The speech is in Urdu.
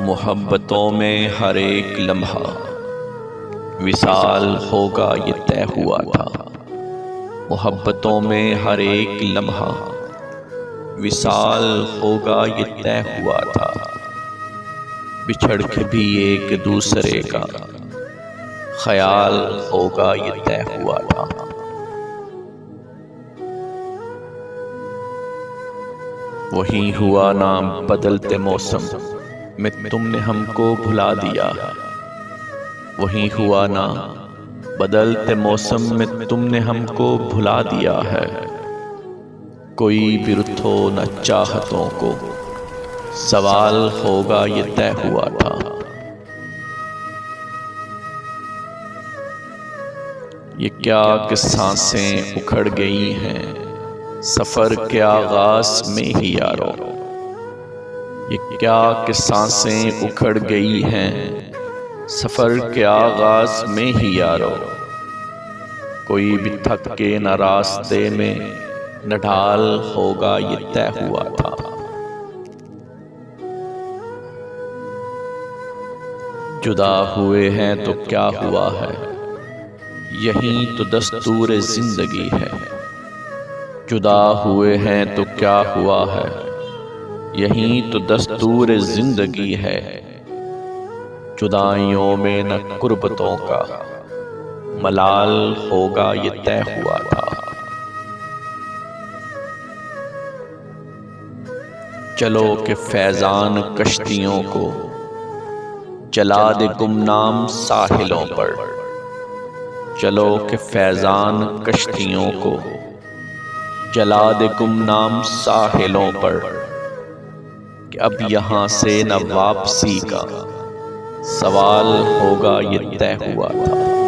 محبتوں میں ہر ایک لمحہ وصال ہوگا یہ طے ہوا تھا۔ محبتوں میں ہر ایک لمحہ وصال ہوگا یہ طے ہوا تھا۔ بچھڑ کے بھی ایک دوسرے کا خیال ہوگا یہ طے ہوا تھا۔ وہی ہوا نا بدلتے موسم میں تم نے ہم کو بھلا دیا۔ وہی ہوا نا بدلتے موسم میں تم نے ہم کو بھلا دیا ہے۔ کوئی بھی رتھو نہ چاہتوں کو سوال ہوگا یہ طے ہوا تھا۔ یہ کیا کہ سانسیں اکھڑ گئی ہیں سفر کے آغاز میں ہی یارو۔ یہ کیا کہ سانسیں اکھڑ گئی ہیں سفر کے آغاز میں ہی یارو۔ کوئی بھی تھک کے نہ راستے میں نہ ڈھال ہوگا یہ طے ہوا تھا۔ جدا ہوئے ہیں تو کیا ہوا ہے یہی تو دستور زندگی ہے۔ جدا ہوئے ہیں تو کیا ہوا ہے یہی تو دستور زندگی ہے۔ جدائیوں میں نہ قربتوں کا ملال ہوگا یہ طے ہوا تھا۔ چلو کہ فیضان کشتیوں کو جلا دے گمنام ساحلوں پر۔ چلو کہ فیضان کشتیوں کو جلا دے گمنام ساحلوں پر، کہ اب یہاں سے نہ واپسی کا سوال ہوگا یہ طے ہوا تھا۔